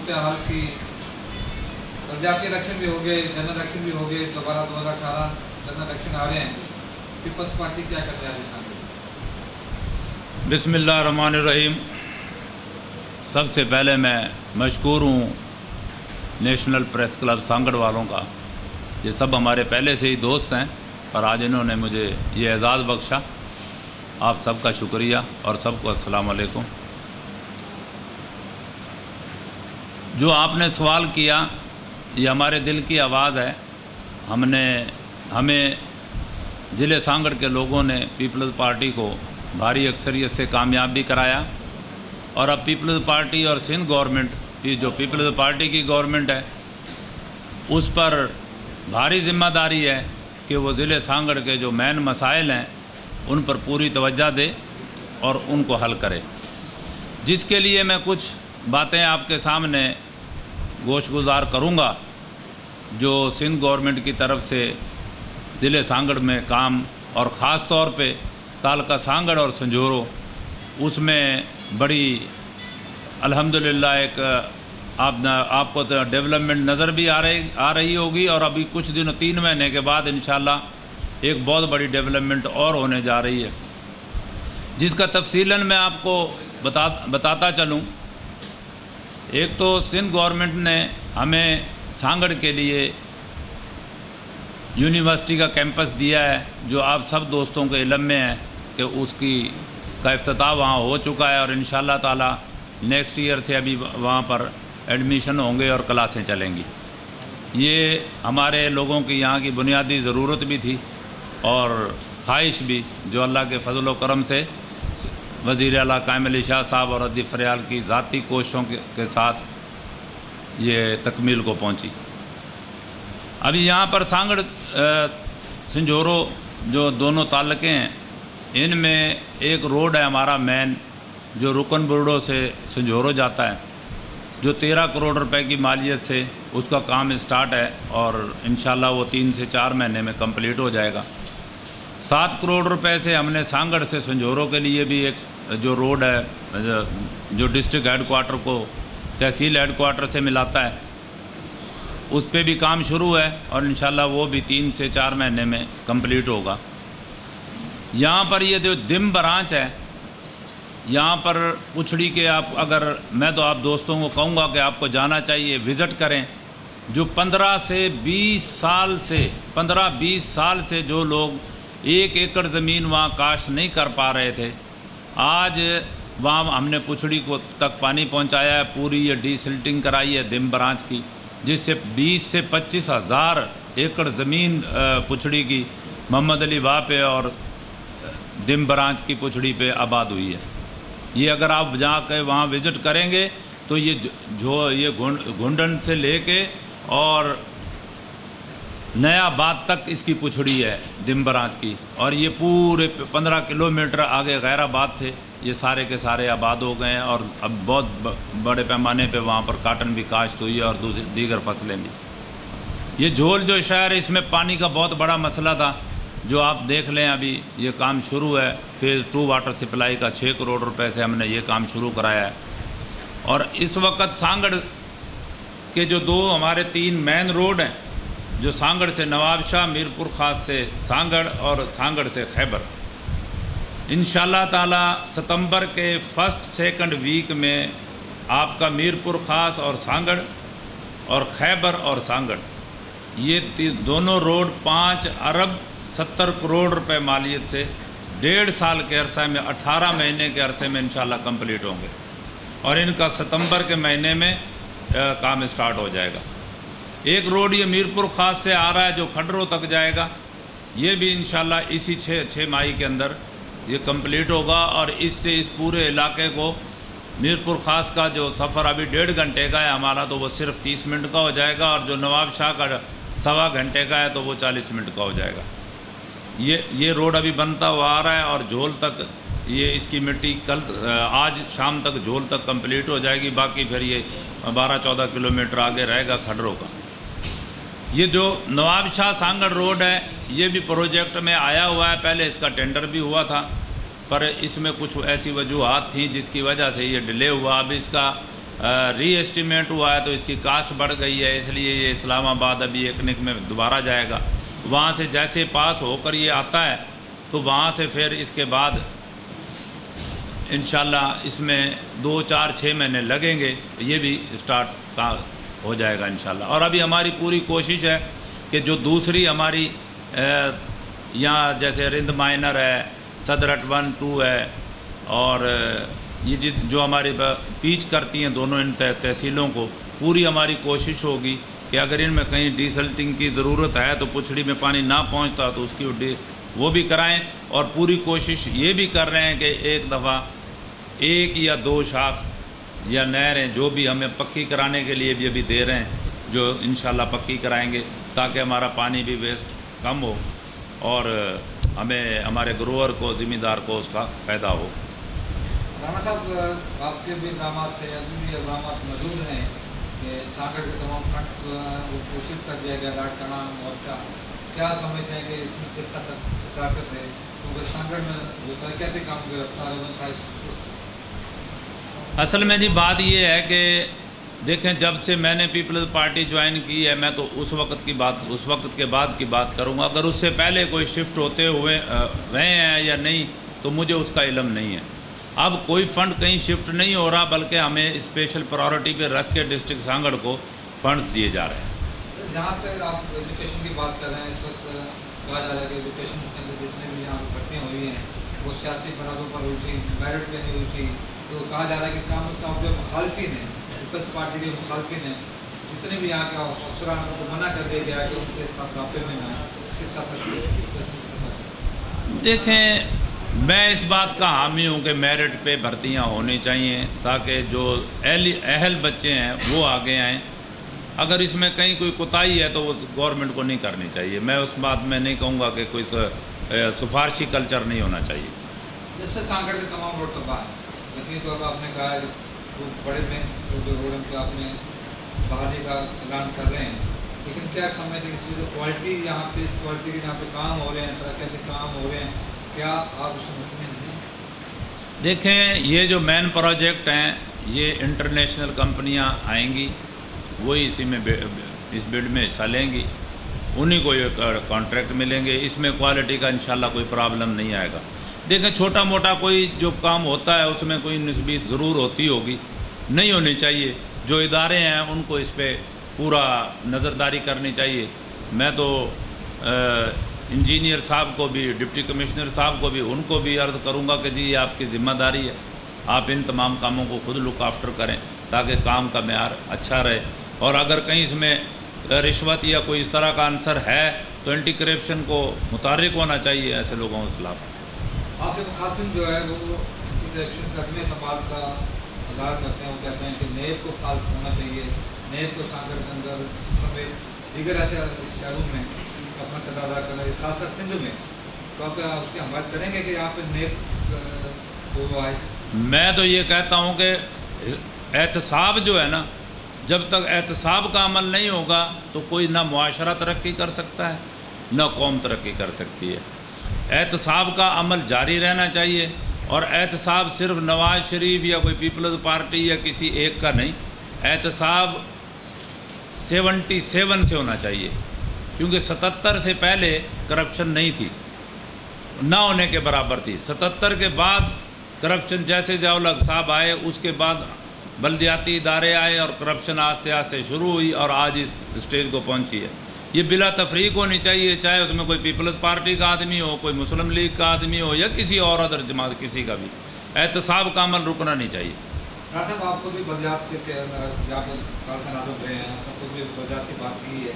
सूरत हाल की पंजाब के इलेक्शन भी हो गए, जनरल इलेक्शन भी हो गए, दोबारा 2018 जनरल इलेक्शन आ रहे हैं, पीपल्स पार्टी क्या करने आ रही है? बिस्मिल्लाहिर्रहमानिर्रहीम। सबसे पहले मैं मशकूर हूँ नेशनल प्रेस क्लब सांगड़ वालों का। ये सब हमारे पहले से ही दोस्त हैं, पर आज इन्होंने मुझे ये एजाज़ बख्शा। आप सबका शुक्रिया और सबको अस्सलाम वालेकुम। जो आपने सवाल किया ये हमारे दिल की आवाज़ है। हमें ज़िले सांगड़ के लोगों ने पीपल्स पार्टी को भारी अक्सरियत से कामयाब भी कराया, और अब पीपल्स पार्टी और सिंध गवर्नमेंट की जो पीपल्स पार्टी की गवर्नमेंट है उस पर भारी ज़िम्मेदारी है कि वो ज़िले सांगड़ के जो मेन मसाइल हैं उन पर पूरी तवज्जो दे और उनको हल करे, जिसके लिए मैं कुछ बातें आपके सामने गोशगुजार करूँगा जो सिंध गवर्नमेंट की तरफ से ज़िले सांगड़ में काम, और ख़ास तौर पे तालका सांगड़ और संजोरो, उसमें बड़ी अल्हम्दुलिल्लाह एक आपको तो डेवलपमेंट नज़र भी आ रही होगी, और अभी कुछ दिनों 3 महीने के बाद इंशाल्लाह एक बहुत बड़ी डेवलपमेंट और होने जा रही है, जिसका तफसीलन मैं आपको बताता चलूँ। एक तो सिंध गवर्नमेंट ने हमें सांगड़ के लिए यूनिवर्सिटी का कैंपस दिया है, जो आप सब दोस्तों के इल्म में है कि उसकी का इफ्तिताह वहाँ हो चुका है, और इंशाअल्लाह ताला नेक्स्ट ईयर से अभी वहाँ पर एडमिशन होंगे और क्लासें चलेंगी। ये हमारे लोगों की यहाँ की बुनियादी ज़रूरत भी थी और ख्वाहिश भी, जो अल्लाह के फजल व करम से वज़ीर आला कायम अली शाह साहब और अदीब फरियाल की ज़ाती कोशिशों के साथ ये तकमील को पहुँची। अभी यहाँ पर सांगड़ संजोरो जो दोनों ताल्लुक़े हैं, इनमें एक रोड है हमारा मेन, जो रुकन बुर्डो से संजोरो जाता है, जो 13 करोड़ रुपए की मालियत से उसका काम स्टार्ट है, और इंशाल्लाह वो 3 से 4 महीने में कंप्लीट हो जाएगा। 7 करोड़ रुपए से हमने सांगड़ से संजोरो के लिए भी एक जो रोड है जो डिस्ट्रिक्ट हेडक्वार्टर को तहसील हेडक्वार्टर से मिलाता है, उस पर भी काम शुरू है, और इंशाल्लाह वो भी 3 से 4 महीने में कंप्लीट होगा। यहाँ पर ये जो दिम ब्रांच है, यहाँ पर पुछड़ी के मैं तो आप दोस्तों को कहूँगा कि आपको जाना चाहिए, विज़िट करें। जो 15-20 साल से जो लोग 1 एकड़ ज़मीन वहाँ काश्त नहीं कर पा रहे थे, आज वहाँ हमने पुछड़ी को तक पानी पहुँचाया है। पूरी ये डीसिल्टिंग कराई है दिम ब्रांच की, जिससे 20 से 25 हज़ार एकड़ ज़मीन पुछड़ी की मोहम्मद अली वाह पे और दिम ब्रांच की पुछड़ी पे आबाद हुई है। ये अगर आप जाकर वहाँ विज़िट करेंगे तो ये घुंडन से लेके और नया बात तक इसकी पुछड़ी है दिम ब्रांच की, और ये पूरे 15 किलोमीटर आगे गैराबाद थे, ये सारे के सारे आबाद हो गए हैं, और अब बहुत बड़े पैमाने पे वहाँ पर काटन भी काश्त हुई है और दीगर फसलें भी। ये झोल जो शहर है, इसमें पानी का बहुत बड़ा मसला था, जो आप देख लें अभी ये काम शुरू है। फ़ेज़ 2 वाटर सप्लाई का 6 करोड़ रुपए से हमने ये काम शुरू कराया है। और इस वक्त सांगड़ के जो 2 हमारे 3 मेन रोड हैं, जो सांगड़ से नवाबशाह, मीरपुर ख़ास से सांगड़ और सांगड़ से खैबर, इंशाअल्लाह ताला सितंबर के 1-2 वीक में आपका मीरपुर ख़ास और सांगड़ और खैबर और सांगड़, ये दोनों रोड 5 अरब 70 करोड़ रुपए मालियत से 1.5 साल के अरसे में, 18 महीने के अरसे में इंशाअल्लाह कंप्लीट होंगे, और इनका सितंबर के महीने में काम स्टार्ट हो जाएगा। एक रोड ये मीरपुर ख़ास से आ रहा है जो खडरों तक जाएगा, ये भी इंशाअल्लाह इसी 6 माही के अंदर ये कंप्लीट होगा, और इससे इस पूरे इलाके को मीरपुर ख़ास का जो सफ़र अभी 1.5 घंटे का है हमारा, तो वो सिर्फ 30 मिनट का हो जाएगा, और जो नवाब शाह का 1.25 घंटे का है तो वो 40 मिनट का हो जाएगा। ये रोड अभी बनता हुआ आ रहा है, और झोल तक ये इसकी मिट्टी आज शाम तक झोल तक कंप्लीट हो जाएगी। बाकी फिर ये 12-14 किलोमीटर आगे रहेगा खडरों का। ये जो नवाब शाह सांगड़ रोड है, ये भी प्रोजेक्ट में आया हुआ है, पहले इसका टेंडर भी हुआ था, पर इसमें कुछ ऐसी वजूहात थी जिसकी वजह से ये डिले हुआ। अब इसका ری ایسٹیمیٹ ہوا ہے تو اس کی کاسٹ بڑھ گئی ہے، اس لیے یہ اسلام آباد ابھی ایکنک میں دوبارہ جائے گا. وہاں سے جیسے پاس ہو کر یہ آتا ہے تو وہاں سے پھر اس کے بعد انشاءاللہ اس میں 2 4 6 مہینے لگیں گے، یہ بھی اسٹارٹ ہو جائے گا انشاءاللہ. اور ابھی ہماری پوری کوشش ہے کہ جو دوسری ہماری یہاں جیسے رند مائنر ہے، صدرٹ 1 2 ہے، اور یہ جو ہماری پیچ کرتی ہیں دونوں ان تحصیلوں کو، پوری ہماری کوشش ہوگی کہ اگر ان میں کہیں ڈی سلٹنگ کی ضرورت ہے تو پچھڑی میں پانی نہ پہنچتا تو اس کی وہ بھی کرائیں. اور پوری کوشش یہ بھی کر رہے ہیں کہ ایک دفعہ 1 یا 2 شاخ یا نہریں جو بھی ہمیں پکی کرانے کے لیے بھی ابھی دے رہے ہیں، جو انشاءاللہ پکی کرائیں گے تاکہ ہمارا پانی بھی ویسٹ کم ہو اور ہمیں ہمارے گروور کو، ذمہ دار کو اس کا فائدہ ہو. رانا صاحب، آپ کے بھی الزامات تھے، ابھی بھی الزامات موجود ہیں کہ سانگڑ کے تمام فنڈس کو شفٹ کر دیا گیا لاٹ ٹنا مورچہ. کیا سمجھتے ہیں کہ اس میں کس حد تک صداقت ہے؟ کیونکہ سانگڑ میں جو ترقیاتی کام کی رفتار ہے وہ انتہائی سست. اصل میں جی بات یہ ہے کہ دیکھیں، جب سے میں نے پیپلز پارٹی جوائن کی ہے، میں تو اس وقت کے بعد کی بات کروں گا. اگر اس سے پہلے کوئی شفٹ ہوتے ہوئے رہے ہیں یا نہیں تو مجھے اس کا علم نہیں ہے. اب کوئی فنڈ کہیں شفٹ نہیں ہو رہا، بلکہ ہمیں اسپیشل پرائورٹی پہ رکھ کے ڈسٹرکٹ سانگڑ کو فنڈز دیے جا رہے ہیں. جہاں پہ آپ ایجوکیشن کی بات کر رہے ہیں، اس وقت کہا جا رہا ہے کہ ایجوکیشن کے اندر جتنے بھی یہاں بھرتیاں ہوئی ہیں وہ سیاسی بنیادوں پر ہوئی تھی، میرٹ پہ نہیں ہوئی تھی. تو کہا جا رہا ہے کہ کام اس کا جو مخالفین ہیں، پیپلز پارٹی کے مخالفین ہیں، جتنے بھی یہاں کے افسران ان کو منع کر دیا گیا کہ ان کے ساتھ رابطے میں نہ آئیں. کس حد تک؟ دیکھیں، میں اس بات کا حامی ہوں کہ میرٹ پہ بھرتیاں ہونی چاہیے تاکہ جو اہل بچے ہیں وہ آگے آئیں. اگر اس میں کہیں کوئی کوتاہی ہے تو وہ گورنمنٹ کو نہیں کرنی چاہیے. میں اس بات میں نہیں کہوں گا کہ کوئی سفارشی کلچر نہیں ہونا چاہیے. جس سے سانگڑ کے تمام روڈ تباہ ہیں. یقینی طور پر آپ نے کہا ہے کہ بڑے میں جو روڈ ان پہ آپ نے بحالی کا اعلان کر رہے ہیں، لیکن کیا سمجھتے ہیں اس کی جو کوالٹی یہاں پہ، اس کوالٹی کے جہاں پہ کام ہو رہے ہیں، ترقیاتی کام ہو رہے ہیں، کیا آپ اس سے مطمئن ہیں؟ دیکھیں، یہ جو مین پروجیکٹ ہیں یہ انٹرنیشنل کمپنیاں آئیں گی، وہی اسی میں اس بڈ میں حصہ لیں گی، انہی کو یہ کانٹریکٹ ملیں گے. اس میں کوالٹی کا انشاءاللہ کوئی پرابلم نہیں آئے گا. دیکھیں، چھوٹا موٹا کوئی جو کام ہوتا ہے اس میں کوئی نسبی ضرور ہوتی ہوگی، نہیں ہونی چاہیے. جو ادارے ہیں ان کو اس پہ پورا نظرداری کرنی چاہیے. میں تو انجینئر صاحب کو بھی، ڈپٹی کمشنر صاحب کو بھی، ان کو بھی عرض کروں گا کہ جی یہ آپ کی ذمہ داری ہے، آپ ان تمام کاموں کو خود لک آفٹر کریں تاکہ کام کا معیار اچھا رہے. اور اگر کہیں اس میں رشوت یا کوئی اس طرح کا عنصر ہے تو اینٹی کرپشن کو متحرک ہونا چاہیے ایسے لوگوں کے خلاف. آپ کے مخاطب جو ہے وہ اینٹی کرپشن کا عدم اعتماد کا اظہار کرتے ہیں. وہ کہتے ہیں کہ نیب کو فعال ہونا چاہیے، نیب کو سانگڑ کے اندر سمیت دیگر ایسے شہروں میں اپنا کردار ادا کرنا ہے، خاص کر سندھ میں. تو آپ اس کی حمایت کریں گے کہ یہاں پہ نیب وہ آئے؟ میں تو یہ کہتا ہوں کہ احتساب جو ہے نا، جب تک احتساب کا عمل نہیں ہوگا تو کوئی نہ معاشرہ ترقی کر سکتا ہے نہ قوم ترقی کر سکتی ہے. احتساب کا عمل جاری رہنا چاہیے. اور احتساب صرف نواز شریف یا کوئی پیپلز پارٹی یا کسی ایک کا نہیں، احتساب 77 سے ہونا چاہیے، کیونکہ 77 سے پہلے کرپشن نہیں تھی، نہ ہونے کے برابر تھی. 77 کے بعد کرپشن، جیسے ضیاء الحق صاحب آئے اس کے بعد بلدیاتی ادارے آئے اور کرپشن آہستہ آہستہ شروع ہوئی اور آج اس اسٹیج کو پہنچی ہے. یہ بلا تفریق ہونی چاہیے، چاہے اس میں کوئی پیپلز پارٹی کا آدمی ہو، کوئی مسلم لیگ کا آدمی ہو یا کسی اور ادر جماعت کسی کا بھی. احتساب کا عمل رکنا نہیں چاہیے. ڈاکٹر صاحب، آپ کو بھی بلدیات کے جہاں پر کارخانات گئے ہیں، آپ کو بھی بلدیات کی بات کی ہے.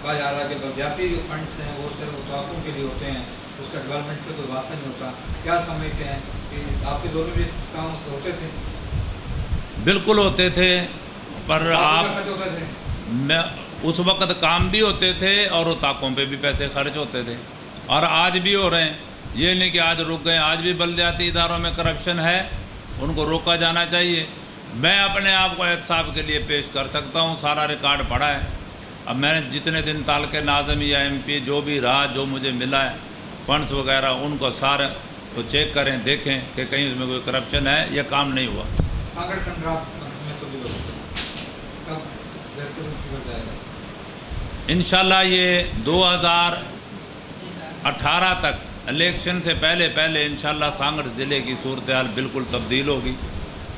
کہا جا رہا ہے کہ بلدیاتی جو فنڈس ہیں وہ صرف اتفاقوں کے لیے ہوتے ہیں، اس کا ڈیولپمنٹ سے کوئی واسطہ نہیں ہوتا. کیا سمجھتے ہیں کہ آپ کے دور میں بھی کام ہوتے تھے؟ بالکل ہوتے تھے، پر میں اس وقت کام بھی ہوتے تھے اور اتاقوں پہ بھی پیسے خرچ ہوتے تھے، اور آج بھی ہو رہے ہیں. یہ نہیں کہ آج رک گئے، آج بھی بلدیاتی اداروں میں کرپشن ہے، ان کو روکا جانا چاہیے. میں اپنے آپ کو احتساب کے لیے پیش کر سکتا ہوں، سارا ریکارڈ پڑا ہے. اب میں نے جتنے دن تعلق ناظم یا ایم پی جو بھی رہا، جو مجھے ملا ہے فنڈس وغیرہ، ان کو سارے کو چیک کریں، دیکھیں کہ کہیں اس میں کوئی کرپشن ہے یا کام نہیں ہوا. سانگڑ کھنڈرات میں تو بھی कब बेहतर निकल जाएगा? इंशाल्लाह ये 2018 तक इलेक्शन से पहले पहले इंशाल्लाह सांगड़ ज़िले की सूरत हाल बिल्कुल तब्दील होगी।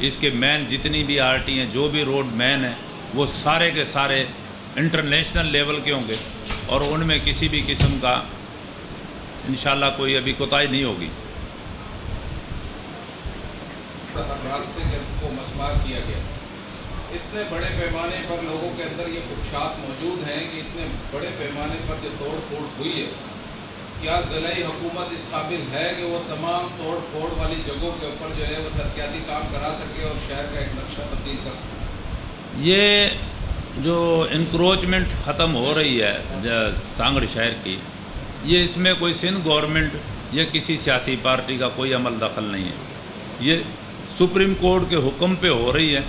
इसके मैन जितनी भी आरटी हैं, जो भी रोड मैन हैं, वो सारे के सारे इंटरनेशनल लेवल के होंगे और उनमें किसी भी किस्म का इंशाल्लाह कोई अभी कोताही नहीं होगी। रास्ते को मस्मार किया गया, इतने बड़े पैमाने पर लोगों के अंदर ये ख़दशात मौजूद हैं कि इतने बड़े पैमाने पर जो तोड़ फोड़ हुई है, क्या ज़िलाई हुकूमत इस काबिल है कि वो तमाम तोड़ फोड़ वाली जगहों के ऊपर जो है वो तरक्याती काम करा सके और शहर का एक नक्शा तब्दील कर सके? ये जो इंक्रोचमेंट ख़त्म हो रही है सांगड़ शहर की, ये इसमें कोई सिंध गवर्नमेंट या किसी सियासी पार्टी का कोई अमल दखल नहीं है। ये सुप्रीम कोर्ट के हुक्म पे हो रही है।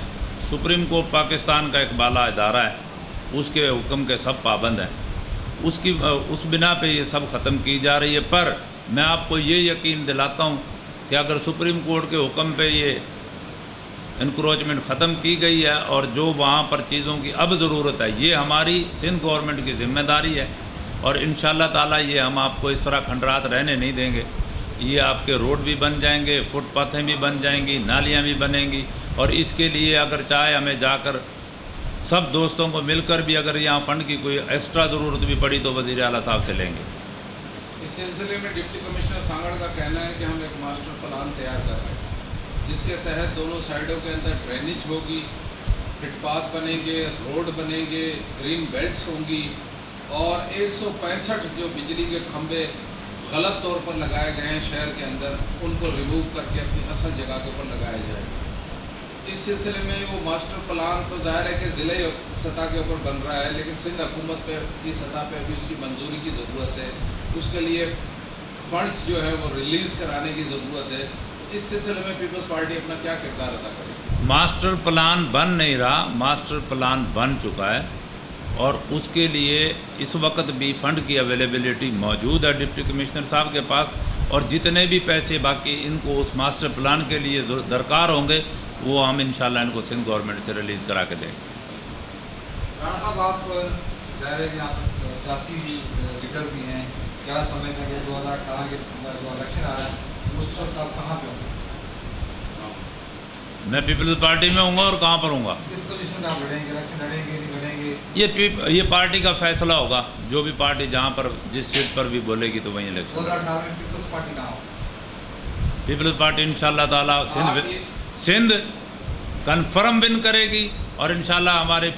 सुप्रीम कोर्ट पाकिस्तान का एक बाला इदारा है, उसके हुक्म के सब पाबंद हैं। उस बिना पे ये सब ख़त्म की जा रही है। पर मैं आपको ये यकीन दिलाता हूँ कि अगर सुप्रीम कोर्ट के हुक्म पे ये इंक्रोचमेंट ख़त्म की गई है और जो वहाँ पर चीज़ों की अब ज़रूरत है, ये हमारी सिंध गवर्नमेंट की ज़िम्मेदारी है और इंशाअल्लाह ताला ये हम आपको इस तरह खंडरात रहने नहीं देंगे। ये आपके रोड भी बन जाएंगे, फुटपाथें भी बन जाएंगी, नालियाँ भी बनेंगी और इसके लिए अगर चाहे हमें जाकर सब दोस्तों को मिलकर भी अगर यहाँ फ़ंड की कोई एक्स्ट्रा ज़रूरत भी पड़ी तो वज़ीर आला साहब से लेंगे। इस सिलसिले में डिप्टी कमिश्नर सांगड़ का कहना है कि हम एक मास्टर प्लान तैयार कर रहे हैं जिसके तहत दोनों साइडों के अंदर ड्रेनेज होगी, फुटपाथ बनेंगे, रोड बनेंगे, ग्रीन बेल्ट्स होंगी और 165 जो बिजली के खंभे गलत तौर पर लगाए गए हैं शहर के अंदर, उनको रिमूव करके अपनी असल जगह के ऊपर लगाया जाएगा। इस सिलसिले में वो मास्टर प्लान तो ज़ाहिर है कि ज़िले सतह के ऊपर बन रहा है, लेकिन सिंध हुकूमत की सतह पे अभी उसकी मंजूरी की ज़रूरत है। उसके लिए फंड्स जो है वो रिलीज़ कराने की ज़रूरत है। इस सिलसिले में पीपल्स पार्टी अपना क्या किरदार अदा करेगी? मास्टर प्लान बन नहीं रहा, मास्टर प्लान बन चुका है और उसके लिए इस वक्त भी फ़ंड की अवेलेबिलिटी मौजूद है डिप्टी कमिश्नर साहब के पास और जितने भी पैसे बाकी इनको उस मास्टर प्लान के लिए दरकार होंगे वो हम इंशाल्लाह इनको सिंध गवर्नमेंट से रिलीज़ करा के देंगे। राणा साहब, आप ज़ाहिर है यहाँ पर सियासी लीडर भी हैं, क्या समझते हैं कि 2018 के जो इलेक्शन आ रहा है उस वक्त आप कहाँ पे होंगे? मैं पीपल्स पार्टी में हूँगा और कहाँ पर हूँगा? किस पोजीशन में आप लड़ेंगे? इलेक्शन लड़ेंगे नहीं लड़ेंगे? ये पार्टी का फैसला होगा। जो भी पार्टी जहाँ पर जिस सीट पर भी बोलेगी तो वहीं इलेक्शन। 2018 में पीपल्स पार्टी कहाँ हो? पीपल्स पार्टी इंशाल्लाह ताला सिंध कन्फर्म विन करेगी और इंशाल्लाह हमारे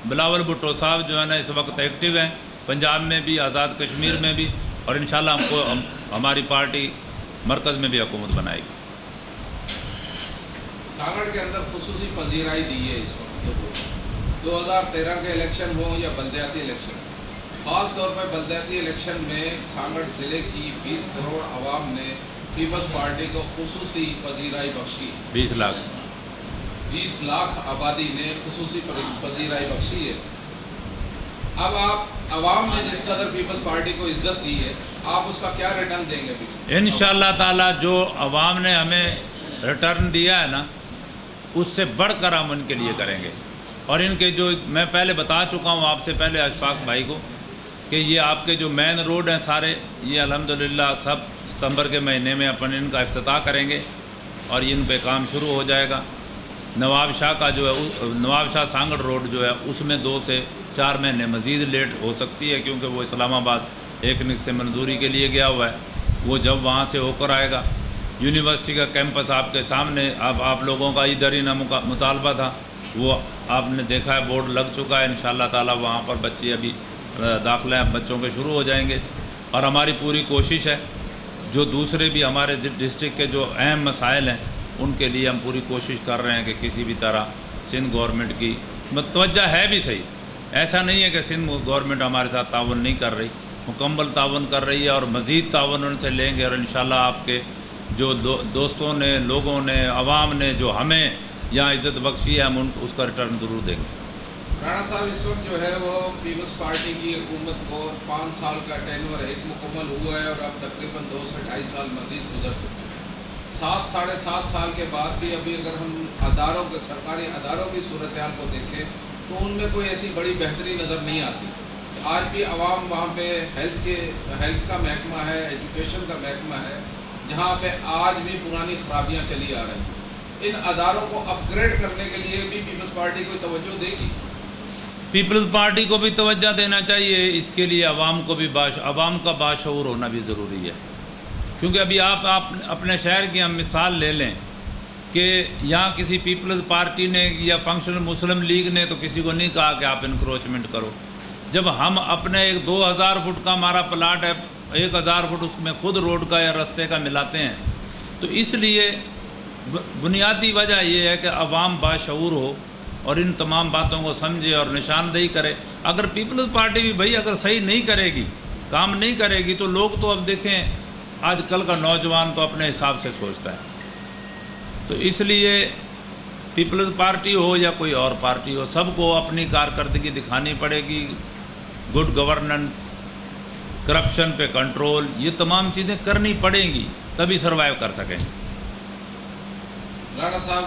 बिलावल भुट्टो साहब जो है ना इस वक्त एक्टिव हैं, पंजाब में भी, आज़ाद कश्मीर में भी और इंशाल्लाह हमारी पार्टी मरकज़ में भी हुकूमत बनाएगी। सांगड़ के अंदर खुसूसी पजीराई दी है इस वक्त 2013 के इलेक्शन हो या बल्दियाती इलेक्शन, ख़ास तौर पर बल्दियाती इलेक्शन में सांगड़ ज़िले की 20 करोड़ आवाम ने पीपल्स पार्टी को खुसूसी पजीराई बख्शी। 20 लाख आबादी ने खुसूसी पजीराई बख्शी है। अब आप आवाम ने जिस कदर पीपल्स पार्टी को इज्जत दी है, आप उसका क्या रिटर्न देंगे? इंशाअल्लाह ताला जो आवाम ने हमें रिटर्न दिया है ना, उससे बढ़कर हम उनके लिए करेंगे। और इनके जो मैं पहले बता चुका हूँ आपसे पहले अशफाक भाई को कि ये आपके जो मेन रोड हैं सारे, ये अल्हम्दुलिल्लाह सब सितंबर के महीने में अपन इनका इफ्तिताह करेंगे और इन पे काम शुरू हो जाएगा। नवाब शाह का जो है नवाब शाह सांगड़ रोड जो है उसमें 2 से 4 महीने मज़ीद लेट हो सकती है क्योंकि वो इस्लामाबाद एकनिक से मंजूरी के लिए गया हुआ है। वो जब वहाँ से होकर आएगा, यूनिवर्सिटी का कैंपस आपके सामने अब आप लोगों का इधर ही ना मुतालबा था, वो आपने देखा है बोर्ड लग चुका है। इंशाअल्लाह ताला वहाँ पर बच्चे अभी दाखिला बच्चों के शुरू हो जाएंगे और हमारी पूरी कोशिश है जो दूसरे भी हमारे डिस्ट्रिक्ट के जो अहम मसाइल हैं उनके लिए हम पूरी कोशिश कर रहे हैं कि किसी भी तरह सिंध गवर्नमेंट की मतवज्जा है भी सही, ऐसा नहीं है कि सिंध गवर्नमेंट हमारे साथ ताउन नहीं कर रही, मुकम्मल ताउन कर रही है और मज़ीद ताउन उनसे लेंगे और इंशाअल्लाह आपके जो दोस्तों ने, लोगों ने, आवाम ने जो हमें यहाँ इज़्ज़त बख्शी है हम उनको उसका रिटर्न ज़रूर देंगे। राणा साहब, इस वक्त जो है वो पीपल्स पार्टी की हुकूमत को 5 साल का टेन्योर एक मुकम्मल हुआ है और अब तकरीबन 2 से 2.5 साल मज़ीद गुजर चुके हैं। 7 साढ़े 7 साल के बाद भी अभी अगर हम सरकारी अदारों की सूरत हाल को देखें तो उनमें कोई ऐसी बड़ी बेहतरी नज़र नहीं आती। आज भी आवाम वहाँ पे हेल्थ का महकमा है, एजुकेशन का महकमा है, जहाँ पे आज भी पुरानी खराबियाँ चली आ रही हैं। इन अदारों को अपग्रेड करने के लिए भी पीपल्स पार्टी कोई तवज्जो देगी? पीपल्स पार्टी को भी तवज्जो देना चाहिए, इसके लिए आवाम को भी आवाम का बाशऊर होना भी ज़रूरी है। क्योंकि अभी आप अपने शहर की हम मिसाल ले लें कि यहाँ किसी पीपल्स पार्टी ने या फंक्शनल मुस्लिम लीग ने तो किसी को नहीं कहा कि आप इंक्रोचमेंट करो। जब हम अपने एक 2000 फुट का हमारा प्लाट है, 1000 फुट उसमें खुद रोड का या रास्ते का मिलाते हैं, तो इसलिए बुनियादी वजह यह है कि अवाम बाशऊर हो और इन तमाम बातों को समझे और निशानदेही करे। अगर पीपल्स पार्टी भी भाई अगर सही नहीं करेगी, काम नहीं करेगी, तो लोग तो अब देखें आजकल का नौजवान तो अपने हिसाब से सोचता है। तो इसलिए पीपल्स पार्टी हो या कोई और पार्टी हो, सबको अपनी कारकर्दगी दिखानी पड़ेगी। गुड गवर्नेंस, करप्शन पे कंट्रोल, ये तमाम चीज़ें करनी पड़ेंगी, तभी सर्वाइव कर सकेंगे। राणा साहब